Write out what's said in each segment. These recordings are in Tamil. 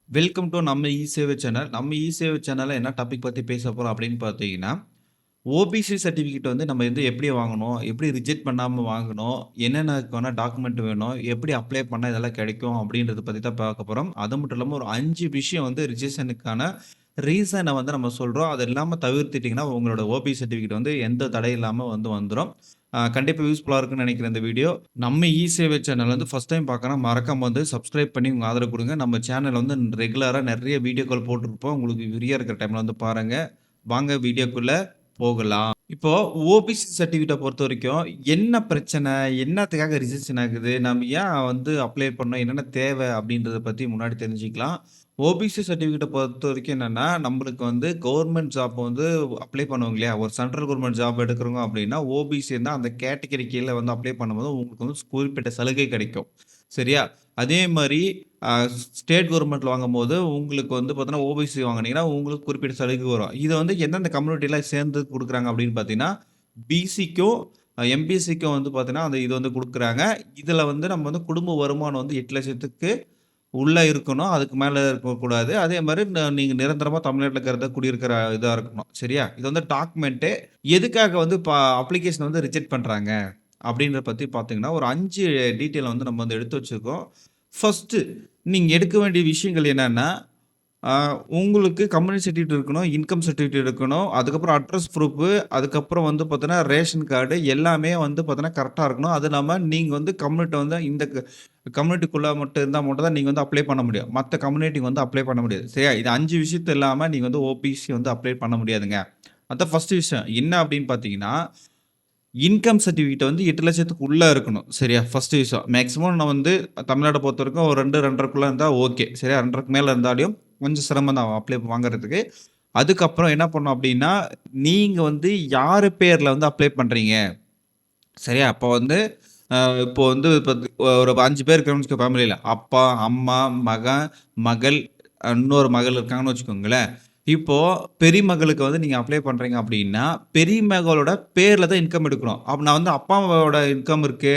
வெல்கம் டு நம்ம இ-சேவை சேனல். நம்ம இ-சேவை சேனல்ல என்ன டாபிக் பத்தி பேச போறோம் அப்படின்னு பார்த்தீங்கன்னா, ஓபிசி சர்டிஃபிகேட் வந்து நம்ம வந்து எப்படி வாங்கணும்? எப்படி ரிஜெக்ட் பண்ணாம வாங்கணும்? என்னென்னக்கான டாக்குமெண்ட் வேணும்? எப்படி அப்ளை பண்ணா இதெல்லாம் கிடைக்கும்? அப்படின்றத பத்தி தான் பார்க்க போறோம். அது மட்டும் இல்லாம ஒரு 5 விஷயம் வந்து ரிஜெக்ஷனுக்கான ரீசன வந்து நம்ம சொல்றோம். அது இல்லாம தவிர்த்துட்டீங்கன்னா, உங்களோட ஓபிசி சர்டிஃபிகேட் வந்து எந்த தடை இல்லாம வந்து வந்துரும். கண்டிப்பா யூஸ்ஃபுல்லா இருக்கும்னு நெனைக்கிறேன் இந்த வீடியோ. நம்ம இ-சேவை சேனல் வந்து ஃபர்ஸ்ட் டைம் பார்க்கறனா மறக்காம வந்து சப்ஸ்கிரைப் பண்ணி உங்க ஆதரவு குடுங்க. நம்ம சேனல்ல வந்து ரெகுலரா நெறைய வீடியோக்கள் போட்டுருப்போம். உங்களுக்கு ஃப்ரீயா இருக்கிற டைம்ல வந்து பாருங்க. வாங்க வீடியோக்குள்ள போகலாம். இப்போ ஓபிசி சர்டிஃபிகேட்ட பொறுத்தவரைக்கும் என்ன பிரச்சனை? என்னத்துக்காக ரிஜெக்ஷன் ஆகுது? நம்ம ஏன் வந்து அப்ளை பண்ணோம்? என்னென்ன தேவை? அப்படின்றத பத்தி முன்னாடி தெரிஞ்சுக்கலாம். ஓபிசி சர்டிஃபிகேட்ட பொறுத்தவரைக்கும் என்னன்னா, நம்மளுக்கு வந்து கவர்ன்மென்ட் ஜாப் வந்து அப்ளை பண்ணுவோங்க இல்லையா? ஒரு சென்ட்ரல் கவர்ன்மென்ட் ஜாப் எடுக்குறோங்க அப்படின்னா, ஓபிசி இருந்தா அந்த கேட்டகரி கீழ வந்து அப்ளை பண்ணும்போது உங்களுக்கு வந்து குறிப்பிட்ட சலுகை கிடைக்கும். சரியா? அதே மாரி அ ஸ்டேட் கவர்ன்மென்ட்ல வாங்கும்போது உங்களுக்கு வந்து பார்த்தீங்கன்னா, ஓபிசி வாங்குனீங்கன்னா, உங்களுக்கு குறிப்பிட்ட சலுகை வரும். இத வந்து எந்தெந்த கம்யூனிட்டிலாம் சேர்ந்து குடுக்குறாங்க அப்படின்னு பார்த்தீங்கன்னா, பிசிக்கும், எம்பிசிக்கும் வந்து பார்த்தீங்கன்னா, அந்த இது வந்து குடுக்குறாங்க. இதுல வந்து நம்ம வந்து குடும்ப வருமானம் வந்து 8,00,000க்கு உள்ள இருக்கணும். அதுக்கு மேல இருக்கக்கூடாது. அதே மாரி நீங்க நிரந்தரமா தமிழ்நாட்டுல இருக்கிறதா குடியிருக்கிற இதா இருக்கணும். சரியா? இது வந்து டாக்குமெண்ட்டு. எதுக்காக வந்து அப்ளிகேஷன் வந்து ரிஜெக்ட் பண்றாங்க? அப்படின்றத பத்தி பார்த்தீங்கன்னா, ஒரு 5 டீட்டெயில வந்து நம்ம வந்து எடுத்து வச்சிருக்கோம். ஃபர்ஸ்ட்டு நீங்க எடுக்க வேண்டிய விஷயங்கள் என்னன்னா, ஆ உங்களுக்கு கம்யூனிட்டி சர்டிஃபிகேட் இருக்கணும், இன்கம் சர்டிஃபிகேட் இருக்கணும், அதுக்கப்புறம் அட்ரஸ் ப்ரூஃபு, அதுக்கப்புறம் வந்து பார்த்தீங்கன்னா, ரேஷன் கார்டு எல்லாமே வந்து பார்த்தீங்கன்னா, கரெக்ட்டா இருக்கணும். அது இல்லாம நீங்க வந்து கம்யூனிட்டி வந்து இந்த கம்யூனிட்டிக்குள்ள மட்டும் இருந்தா மட்டும் தான் நீங்க வந்து அப்ளை பண்ண முடியும். மத்த கம்யூனிட்டிக்கு வந்து அப்ளை பண்ண முடியாது. சரியா? இது 5 விஷயத்து இல்லாம நீங்க வந்து ஓபிசி வந்து அப்ளை பண்ண முடியாதுங்க. அதான் ஃபர்ஸ்ட் விஷயம். என்ன அப்படின்னு பார்த்தீங்கன்னா, இன்கம் சர்டிஃபிகேட் வந்து 8,00,000க்கு உள்ள இருக்கணும். சரியா? ஃபர்ஸ்ட் விஷயம். மேக்ஸிமம் நான் வந்து தமிழ்நாட பொறுத்தவரைக்கும் ஒரு 2, 2.5க்குள்ள இருந்தா ஓகே. சரியா? 2.5க்கு மேல இருந்தாலும் கொஞ்சம் சிரமம் தான் அப்ளை வாங்குறதுக்கு. அதுக்கப்புறம் என்ன பண்ணணும் அப்டின்னா, நீங்க வந்து யாரு பேர்ல வந்து அப்ளை பண்றீங்க? சரியா? அப்ப வந்து இப்போ வந்து ஒரு 5 பேர் இருக்கிறோம்னு வச்சுக்கோ ஃபேமிலில. அப்பா, அம்மா, மகன், மகள், இன்னொரு மகள் இருக்காங்கன்னு வச்சுக்கோங்களேன். இப்போ பெரிய மகளுக்கு வந்து நீங்க அப்ளை பண்றீங்க அப்டின்னா, பெரிய மகளோட பேர்ல தான் இன்கம் எடுக்கணும். அப்ப நான் வந்து அப்பாவோட இன்கம் இருக்கு,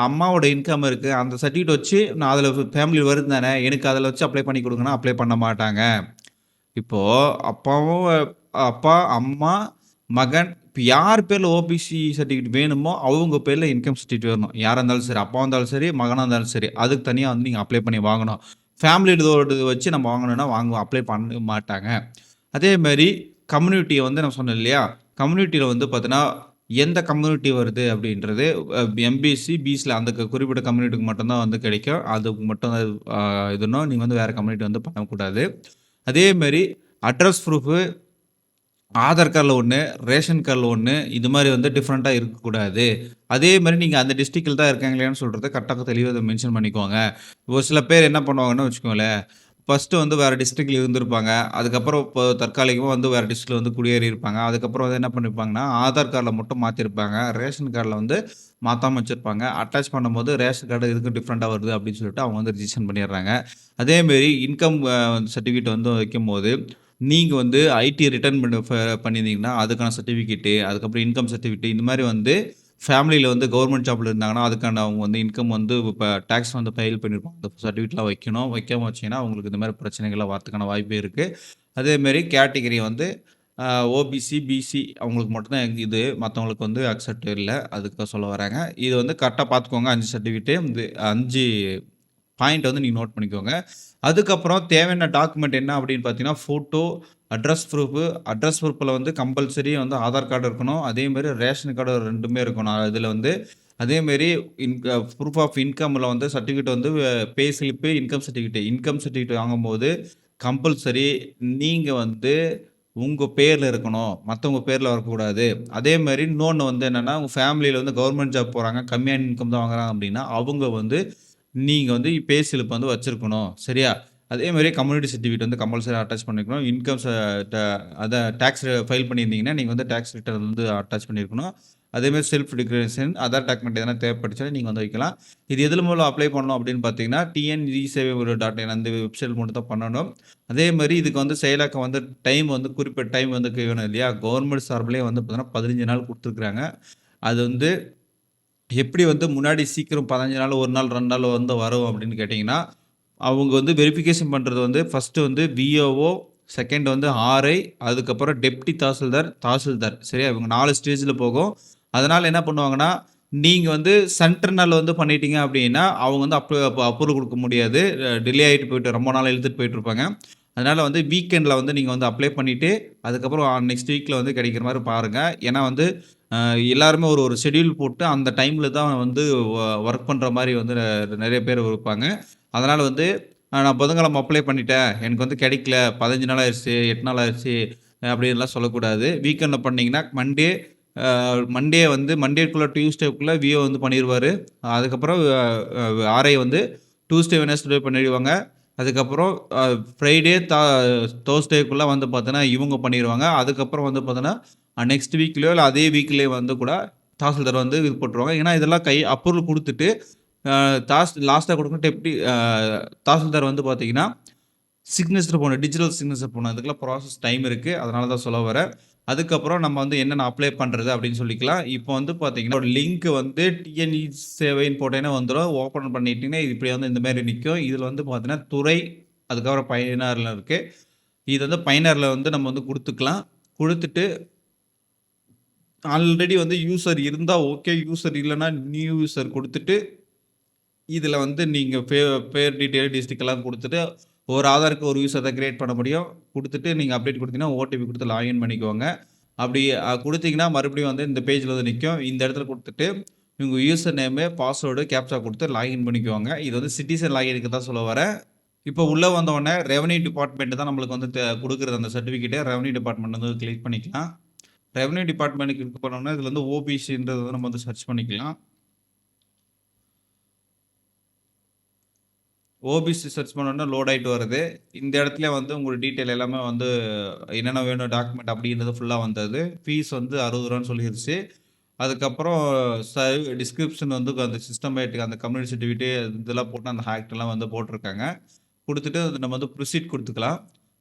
அம்மாவோட இன்கம் இருக்கு. அந்த சர்டிஃபிகேட் வச்சு நான் அதுல ஃபேமிலி வருது தானே, எனக்கு அதுல வச்சு அப்ளை பண்ணி குடுங்கன்னா, அப்ளை பண்ண மாட்டாங்க. இப்போ அப்பாவும் அப்பா, அம்மா, மகன் இப்ப யார் பேர்ல ஓபிசி சர்டிஃபிகேட் வேணுமோ, அவங்க பேர்ல இன்கம் சர்டிஃபிகேட் வரணும். யாரா இருந்தாலும் சரி, அப்பாவா இருந்தாலும் சரி, மகனா இருந்தாலும் சரி. அதுக்கு தனியா வந்து நீங்க அப்ளை பண்ணி வாங்கணும். ஃபேமிலி இதோடது வச்சு நம்ம வாங்கணும்னா அப்ளை பண்ண மாட்டாங்க. அதே மாரி கம்யூனிட்டிய வந்து நான் சொன்னேன் இல்லையா? கம்யூனிட்டில வந்து பார்த்தீங்கன்னா, எந்த கம்யூனிட்டி வருது அப்படின்றது எம்பிசி, பிசில அந்த குறிப்பிட்ட கம்யூனிட்டிக்கு மட்டும் தான் வந்து கிடைக்கும். அதுக்கு மட்டும் தான் இதுன்னும் நீங்க வந்து வேற கம்யூனிட்டி வந்து பண்ணக்கூடாது. அதே மாரி அட்ரஸ் ப்ரூஃபு, ஆதார் கார்ட்ல ஒண்ணு, ரேஷன் கார்ட்ல ஒண்ணு, இது மாரி வந்து டிஃபரெண்ட்டா இருக்கக்கூடாது. அதே மாரி நீங்க அந்த டிஸ்ட்ரிக்ட்ல தான் இருக்காங்களான்னு சொல்றத கரெக்ட்டா தெளிவா இத மென்ஷன் பண்ணிக்கோங்க. ஒரு சில பேர் என்ன பண்ணுவாங்கன்னு வச்சுக்கோங்களேன், ஃபர்ஸ்ட்டு வந்து வேற டிஸ்ட்ரிக்ட்ல இருந்திருப்பாங்க. அதுக்கப்புறம் இப்போ தற்காலிகமா வந்து வேற டிஸ்ட்ரிக்ட்ல வந்து குடியேறி இருப்பாங்க. அதுக்கப்புறம் வந்து என்ன பண்ணியிருப்பாங்கன்னா, ஆதார் கார்ட்ல மட்டும் மாத்திருப்பாங்க. ரேஷன் கார்ட்ல வந்து மாத்தாம வச்சிருப்பாங்க. அட்டாச் பண்ணும்போது ரேஷன் கார்டு இதுக்கும் டிஃபரெண்ட்டா வருது அப்படின்னு சொல்லிட்டு அவங்க வந்து ரிஜெக்ஷன் பண்ணிடுறாங்க. அதே மாரி இன்கம் சர்டிஃபிகேட் வந்து வைக்கும்போது, நீங்க வந்து ஐடி ரிட்டர்ன் பண்ணியிருந்தீங்கன்னா, அதுக்கான சர்டிஃபிகேட்டு, அதுக்கப்புறம் இன்கம் சர்டிஃபிகேட் இந்த மாரி வந்து ஃபேமிலில வந்து கவர்ன்மென்ட் ஜாப்ல இருந்தாங்கன்னா, அதுக்கான அவங்க வந்து இன்கம் வந்து இப்ப டாக்ஸ் வந்து ஃபைல் பண்ணியிருப்பாங்க. அந்த சர்டிஃபிகேட்லாம் வைக்கணும். வைக்காம வச்சீங்கன்னா, உங்களுக்கு இந்த மாரி பிரச்சனைகள்லாம் வரதுக்கான வாய்ப்பு இருக்கு. அதேமாரி கேட்டகரி வந்து அ ஓபிசி, பிசி அவங்களுக்கு மட்டும் தான் இது. மத்தவங்களுக்கு வந்து அக்செப்ட் இல்ல. அதுக்கு சொல்ல வராங்க. இது வந்து கரெக்ட்டா பார்த்துக்கோங்க 5 சர்டிஃபிகேட்டு. இந்த 5 பாயிண்ட் வந்து நீங்க நோட் பண்ணிக்கோங்க. அதுக்கப்புறம் தேவையான டாக்குமெண்ட் என்ன அப்படின்னு பார்த்தீங்கன்னா, ஃபோட்டோ, அட்ரஸ் ப்ரூஃபு. அட்ரஸ் ப்ரூஃப்ல வந்து கம்பல்சரி வந்து ஆதார் கார்டு இருக்கணும். அதேமாரி ரேஷன் கார்டு 2மே இருக்கணும். இதுல வந்து அதேமாரி ப்ரூஃப் ஆஃப் இன்கம்ல வந்து சர்டிஃபிகேட் வந்து pay slip, income certificate. Income certificate வாங்கும்போது கம்பல்சரி நீங்க வந்து உங்க பேர்ல இருக்கணும். மத்தவங்க பேர்ல வரக்கூடாது. அதேமாரி இன்னொன்னு வந்து என்னன்னா, உங்க ஃபேமிலில வந்து கவர்ன்மென்ட் ஜாப் போறாங்க. கம்மியான இன்கம் தான் வாங்குறாங்க அப்படின்னா, அவங்க வந்து நீங்க வந்து பே ஸ்லிப் வந்து வச்சிருக்கணும். சரியா? அதே மாரி கம்யூனிட்டி சர்டிஃபிகேட் வந்து கம்பல்சரி அட்டாச் பண்ணிக்கணும். இன்கம் ட அதான் டாக்ஸ் ஃபைல் பண்ணியிருந்தீங்கன்னா, நீங்க வந்து டாக்ஸ் ரிட்டர்ன் வந்து அட்டாச் பண்ணியிருக்கணும். அதே மாரி செல்ஃப் டிக்ளரேஷன், ஆதார் டாக்குமெண்ட் எதனா தேவைப்பட்டுச்சுன்னா நீங்க வந்து வைக்கலாம். இது எதுல மூலம் அப்ளை பண்ணணும் அப்படின்னு பார்த்தீங்கன்னா, TN-E-சேவை.in அந்த வெப்சைட் மட்டும் தான் பண்ணணும். அதே மாரி இதுக்கு வந்து செயலாக்கம் வந்து டைம் வந்து குறிப்பிட்ட டைம் வந்து வேணும் இல்லையா? கவர்ன்மெண்ட் சார்பிலேயே வந்து பார்த்தீங்கன்னா, 15 நாள் குடுத்துருக்காங்க. அது வந்து எப்படி வந்து முன்னாடி சீக்கிரம் 15 நாள், 1 நாள், 2 நாள் வந்து வரும் அப்படின்னு கேட்டீங்கன்னா, அவங்க வந்து வெரிஃபிகேஷன் பண்ணுறது வந்து ஃபஸ்ட்டு வந்து விஓஓ, செகண்ட் வந்து ஆர்ஐ, அதுக்கப்புறம் டெப்டி தாசில்தார், தாசில்தார். சரியா? இவங்க 4 ஸ்டேஜில் போகும். அதனால் என்ன பண்ணுவாங்கன்னா, நீங்கள் வந்து சென்டர்னல் வந்து பண்ணிட்டீங்க அப்படின்னா, அவங்க வந்து அப்ரூவல் கொடுக்க முடியாது. டிலே ஆகிட்டு போயிட்டு ரொம்ப நாள் இழுத்துட்டு போயிட்டுருப்பாங்க. அதனால் வந்து வீக்கெண்டில் வந்து நீங்கள் வந்து அப்ளை பண்ணிவிட்டு, அதுக்கப்புறம் நெக்ஸ்ட் வீக்கில் வந்து கிடைக்கிற மாதிரி பாருங்கள். ஏன்னா வந்து எல்லாருமே ஒரு ஒரு ஷெட்யூல் போட்டு அந்த டைமில் தான் வந்து ஒர்க் பண்ணுற மாதிரி வந்து நிறைய பேர் இருப்பாங்க. அதனால் வந்து நான் புதன்கிழமை அப்ளை பண்ணிட்டேன், எனக்கு வந்து கிடைக்கல, 15 நாள் ஆயிடுச்சு, 8 நாள் ஆயிடுச்சு அப்படின்லாம் சொல்லக்கூடாது. வீக்கெண்டில் பண்ணிங்கன்னா மண்டே வந்து மண்டேக்குள்ளே டியூஸ்டேக்குள்ளே விஓ வந்து பண்ணிடுவார். அதுக்கப்புறம் ஆர்ஐ வந்து டியூஸ்டே வெனஸ்டே பண்ணிடுவாங்க. அதுக்கப்புறம் ஃப்ரைடே தேர்ஸ்டேக்குள்ளே வந்து பார்த்தோன்னா இவங்க பண்ணிடுவாங்க. அதுக்கப்புறம் வந்து பார்த்தோன்னா நெக்ஸ்ட் வீக்லேயோ இல்லை அதே வீக்லேயே வந்து கூட தாசில்தார் வந்து இது போட்டுருவாங்க. ஏன்னா இதெல்லாம் அப்ரூவல் கொடுத்துட்டு லாஸ்ட்டாக கொடுக்கணும். டெப்டி தாசில்தார் வந்து பார்த்தீங்கன்னா சிக்னேச்சர் போடணும், டிஜிட்டல் சிக்னேச்சர் போடணும். அதுக்கெல்லாம் ப்ராசஸ் டைம் இருக்குது. அதனால தான் சொல்ல வரேன். அதுக்கப்புறம் நம்ம வந்து என்னென்ன அப்ளை பண்ணுறது அப்படின்னு சொல்லிக்கலாம். இப்போ வந்து பார்த்தீங்கன்னா ஒரு லிங்க் வந்து டிஎன்இ சேவைன்னு போட்டேன்னா வந்துடும். ஓப்பன் பண்ணிட்டீங்கன்னா இப்படி வந்து இந்த மாதிரி நிற்கும். இதில் வந்து பார்த்தீங்கன்னா துறை, அதுக்கப்புறம் பயனரில் இருக்குது. இது வந்து பயனரில் வந்து நம்ம வந்து கொடுத்துக்கலாம். கொடுத்துட்டு ஆல்ரெடி வந்து யூசர் இருந்தால் ஓகே, யூசர் இல்லைன்னா நியூ யூசர் கொடுத்துட்டு இதில் வந்து நீங்கள் பேர் டீட்டெயில் டிஸ்ட்ரிக்ட்லாம் கொடுத்துட்டு ஒரு ஆதாருக்கு ஒரு யூசர் தான் கிரியேட் பண்ண முடியும். கொடுத்துட்டு நீங்கள் அப்டேட் கொடுத்தீங்கன்னா ஓடிபி கொடுத்து லாகின் பண்ணிக்கோங்க. அப்படி கொடுத்தீங்கன்னா மறுபடியும் வந்து இந்த பேஜில் வந்து நிற்கும். இந்த இடத்துல கொடுத்துட்டு உங்கள் யூசர் நேமு, பாஸ்வேர்டு, கேப்சா கொடுத்து லாகின் பண்ணிக்குவாங்க. இது வந்து சிட்டிசன் லாகினுக்கு தான் சொல்ல வரேன். இப்போ உள்ளே வந்தோடனே ரெவன்யூ டிபார்ட்மெண்ட் தான் நம்மளுக்கு வந்து கொடுக்குறது அந்த சர்டிஃபிகேட்டை. ரெவன்யூ டிபார்ட்மெண்ட் வந்து கிளிக் பண்ணிக்கலாம். ரெவன்யூ டிபார்ட்மெண்ட்டுக்கு கிளிக் பண்ணோன்னா இதில் வந்து ஓபிசின்றது நம்ம வந்து சர்ச் பண்ணிக்கலாம். ஓபிசி சர்ச் பண்ணோன்னா லோட் ஆகிட்டு வருது. இந்த இடத்துல வந்து உங்களுக்கு டீட்டெயில் எல்லாமே வந்து என்னென்ன வேணும் டாக்குமெண்ட் அப்படின்றது ஃபுல்லாக வந்தது. ஃபீஸ் வந்து 60 ரூபான்னு சொல்லிருச்சு. அதுக்கப்புறம் டிஸ்கிரிப்ஷன் வந்து அந்த சிஸ்டமேட்டிக் அந்த கம்யூனிட்டி சர்டிஃபிகேட் இதெல்லாம் போட்டு அந்த ஆக்ட்லாம் வந்து போட்டிருக்காங்க. கொடுத்துட்டு நம்ம வந்து ப்ரொசீட் கொடுத்துக்கலாம்.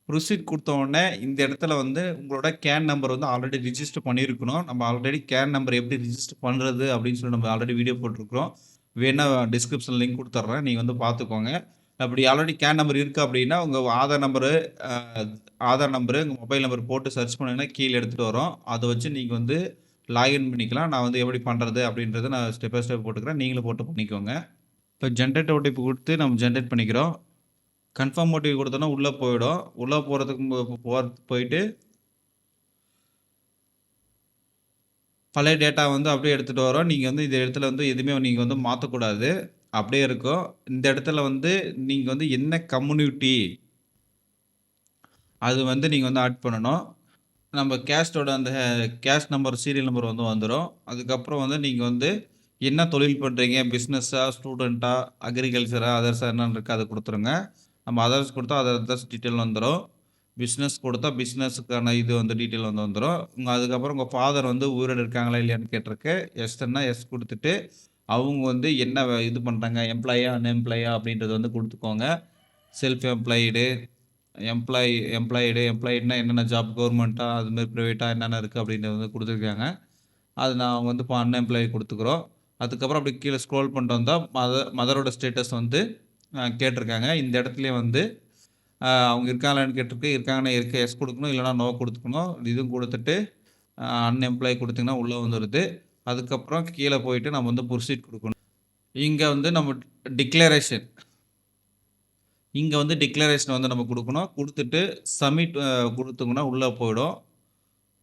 ப்ரொசீட் கொடுத்த உடனே இந்த இடத்துல வந்து உங்களோட கேன் நம்பர் வந்து ஆல்ரெடி ரிஜிஸ்டர் பண்ணியிருக்கணும். நம்ம ஆல்ரெடி கேன் நம்பர் எப்படி ரிஜிஸ்டர் பண்ணுறது அப்படின்னு சொல்லி நம்ம ஆல்ரெடி வீடியோ போட்டிருக்கிறோம். வேணா டிஸ்கிரிப்ஷன் லிங்க் கொடுத்துட்றேன், நீங்கள் வந்து பார்த்துக்கோங்க. அப்படி ஆல்ரெடி கேன் நம்பர் இருக்குது அப்படின்னா உங்கள் ஆதார் நம்பரு, உங்கள் மொபைல் நம்பர் போட்டு சர்ச் பண்ணிங்கன்னா கீழே எடுத்துகிட்டு வரோம். அதை வச்சு நீங்கள் வந்து லாகின் பண்ணிக்கலாம். நான் வந்து எப்படி பண்ணுறது அப்படின்றத நான் ஸ்டெப் பை ஸ்டெப் போட்டுக்கிறேன், நீங்களும் போட்டு பண்ணிக்கோங்க. இப்போ ஜென்ரேட் ஓடிபி கொடுத்து நம்ம ஜென்ரேட் பண்ணிக்கிறோம். கன்ஃபார்ம் ஓடிபி கொடுத்தோன்னா உள்ளே போயிடும். உள்ளே போகிறதுக்கு போயிட்டு பழைய டேட்டா வந்து அப்படியே எடுத்துகிட்டு வரோம். நீங்கள் வந்து இந்த இடத்துல வந்து எதுவுமே நீங்கள் வந்து மாற்றக்கூடாது, அப்படியே இருக்கும். இந்த இடத்துல வந்து நீங்கள் வந்து என்ன கம்யூனிட்டி அது வந்து நீங்கள் வந்து ஆட் பண்ணணும். நம்ம கேஸ்டோட அந்த கேஸ்ட் நம்பர், சீரியல் நம்பர் வந்து வந்துடும். அதுக்கப்புறம் வந்து நீங்கள் வந்து என்ன தொழில் பண்ணுறீங்க, பிஸ்னஸா, ஸ்டூடெண்ட்டா, அக்ரிகல்ச்சரா, அதர்ஸா என்னன்னு இருக்குது அதை கொடுத்துருங்க. நம்ம அதர்ஸ் கொடுத்தா அதர்ஸ் டீட்டெயில் வந்துடும். பிஸ்னஸ் கொடுத்தா பிஸ்னஸுக்கான இது வந்து டீட்டெயில் வந்து வந்துடும். அதுக்கப்புறம் உங்கள் ஃபாதர் வந்து உயிரோடு இருக்காங்களா இல்லையான்னு கேட்டிருக்கு. எஸ்ன்னா எஸ் கொடுத்துட்டு அவங்க வந்து என்ன இது பண்ணுறாங்க, எம்ப்ளாயா அன்எம்ப்ளாயா அப்படின்றது வந்து கொடுத்துக்கோங்க. செல்ஃப் எம்ப்ளாய்டுனா என்னென்ன ஜாப், கவர்மெண்ட்டா அதுமாதிரி ப்ரைவேட்டாக என்னென்ன இருக்குது அப்படின்றது வந்து கொடுத்துருக்காங்க. அது நான் வந்து இப்போ அன்எம்ப்ளாய் கொடுத்துக்குறோம். அதுக்கப்புறம் அப்படி கீழே ஸ்க்ரோல் பண்ணிட்டு வந்தால் மதரோட ஸ்டேட்டஸ் வந்து கேட்டிருக்காங்க. இந்த இடத்துலையே வந்து அவங்க இருக்காங்களான்னு கேட்டிருக்கு. இருக்காங்கன்னா எஸ் கொடுக்கணும், இல்லைனா நோ கொடுத்துக்கணும். இதுவும் கொடுத்துட்டு அன்எம்ப்ளாய் கொடுத்திங்கன்னா உள்ளே வந்துடுது. அதுக்கப்புறம் கீழே போயிட்டு நம்ம வந்து ப்ரொசீட் கொடுக்கணும். இங்கே வந்து நம்ம டிக்ளரேஷன் வந்து நம்ம கொடுக்கணும். கொடுத்துட்டு சப்மிட் கொடுத்தோம்னா உள்ளே போயிடும்.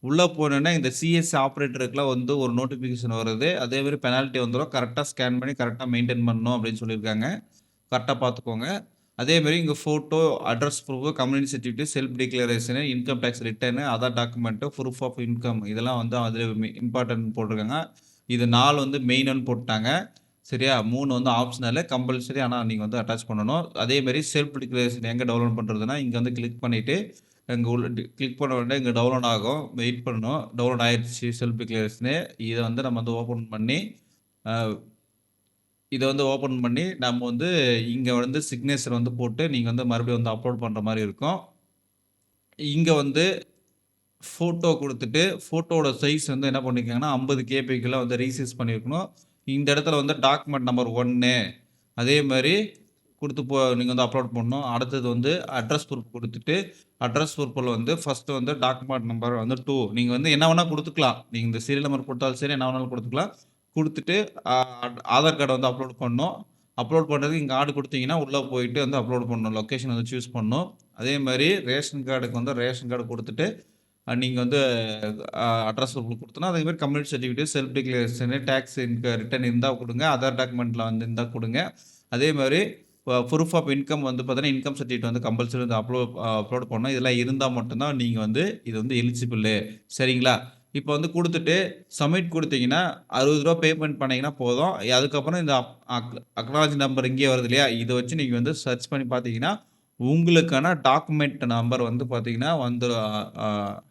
உள்ளே போனோன்னா இந்த சிஎஸ் ஆப்ரேட்டருக்குலாம் வந்து ஒரு நோட்டிஃபிகேஷன் வருது. அதேமாதிரி பெனால்ட்டி வந்துடும். கரெக்டாக ஸ்கேன் பண்ணி கரெக்டாக மெயின்டைன் பண்ணணும் அப்படின்னு சொல்லியிருக்காங்க. கரெக்டாக பார்த்துக்கோங்க. அதேமாதிரி இங்கே photo, address proof, community certificate, self declaration, income tax return, Aadhaar document, proof of income இதெல்லாம் வந்து அதில் இம்பார்ட்டன்ட் போட்டிருக்காங்க. இது 4 வந்து மெயின்னு போட்டாங்க. சரியா? 3 வந்து ஆப்ஷனலு, கம்பல்சரி. ஆனால் நீங்கள் வந்து அட்டாச் பண்ணணும். அதேமாதிரி செல்ஃப் டிக்ளரேஷன் எங்கே டவுன்லோட் பண்ணுறதுன்னா இங்கே வந்து கிளிக் பண்ணிவிட்டு இங்கே உள்ள கிளிக் பண்ண உடனே இங்கே டவுன்லோட் ஆகும். வெயிட் பண்ணணும். டவுன்லோட் ஆயிடுச்சு செல்ஃப் டிக்ளரேஷனு. இதை வந்து நம்ம வந்து ஓப்பன் பண்ணி நம்ம வந்து இங்கே வந்து சிக்னேச்சர் வந்து போட்டு நீங்கள் வந்து மறுபடியும் வந்து அப்லோட் பண்ணுற மாதிரி இருக்கும். இங்கே வந்து ஃபோட்டோ கொடுத்துட்டு ஃபோட்டோட சைஸ் வந்து என்ன பண்ணியிருக்காங்கன்னா 50 கேபிக்குள்ளே வந்து ரீசைஸ் பண்ணியிருக்கணும். இந்த இடத்துல வந்து டாக்குமெண்ட் நம்பர் 1 அதே மாதிரி குடுத்து நீங்க வந்து அப்லோட் பண்ணணும். அடுத்தது வந்து அட்ரஸ் ப்ரூஃப் குடுத்துட்டு, அட்ரஸ் ப்ரூஃப்ல வந்து ஃபர்ஸ்ட் வந்து டாக்குமெண்ட் நம்பர் வந்து 2 நீங்க வந்து என்ன வேணா குடுத்துக்கலாம். நீங்க இந்த சீரியல் நம்பர் குடுத்தாலும் சரி, என்ன வேணாலும் குடுத்துக்கலாம். குடுத்துட்டு ஆ ஆதார் கார்ட வந்து அப்லோட் பண்ணணும். அப்லோட் பண்றதுக்கு இங்க கார்டு குடுத்தீங்கன்னா, உள்ள போயிட்டு வந்து அப்லோட் பண்ணணும். லொகேஷன் வந்து சூஸ் பண்ணணும். அதே மாரி ரேஷன் கார்டுக்கு வந்து ரேஷன் கார்டு குடுத்துட்டு, நீங்க வந்து அட்ரஸ் ப்ரூஃப் குடுத்தணும். அதே மாரி community certificate, self declaration, tax return இருந்தா குடுங்க. ஆதார் டாக்குமெண்ட்ல வந்து இருந்தா குடுங்க. அதே மாரி ப்ரூஃப் ஆஃப் இன்கம் வந்து பார்த்தீங்கன்னா, இன்கம் சர்டிஃபிகேட் வந்து கம்பல்சரி வந்து அப்லோட் பண்ணணும். இதெல்லாம் இருந்தா மட்டும் தான் நீங்க வந்து இது வந்து எலிஜிபிளு. சரிங்களா? இப்போ வந்து குடுத்துட்டு சப்மிட் குடுத்தீங்கன்னா, ரூ. 60 பேமெண்ட் பண்ணீங்கன்னா போதும். அதுக்கப்புறம் இந்த அக்னாலஜ் நம்பர் இங்கேயே வருது இல்லையா? இத வச்சு நீங்க வந்து சர்ச் பண்ணி பார்த்தீங்கன்னா, உங்களுக்கான டாக்குமெண்ட் நம்பர் வந்து பார்த்தீங்கன்னா, வந்துரும்.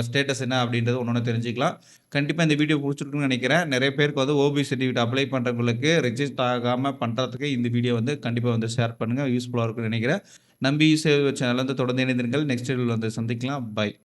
ஸ்டேட்டஸ் என்ன அப்படின்றது ஒண்ணொண்ணா தெரிஞ்சுக்கலாம். கண்டிப்பா இந்த வீடியோ புடிச்சிருக்கும்னு நெனைக்கிறேன். நெறைய பேருக்கு வந்து ஓபிசி சர்டிஃபிகேட் அப்ளை பண்றவங்களுக்கு ரெஜிஸ்டர் ஆகாம பண்றதுக்கு இந்த வீடியோ வந்து கண்டிப்பா வந்து ஷேர் பண்ணுங்க. யூஸ்ஃபுல்லா இருக்கும்னு நெனைக்கிறேன். நம்பி சேவை சேனல்ல வந்து தொடர்ந்து இணைந்திருங்கள். நெக்ஸ்ட் வீடியோல வந்து சந்திக்கலாம். பை.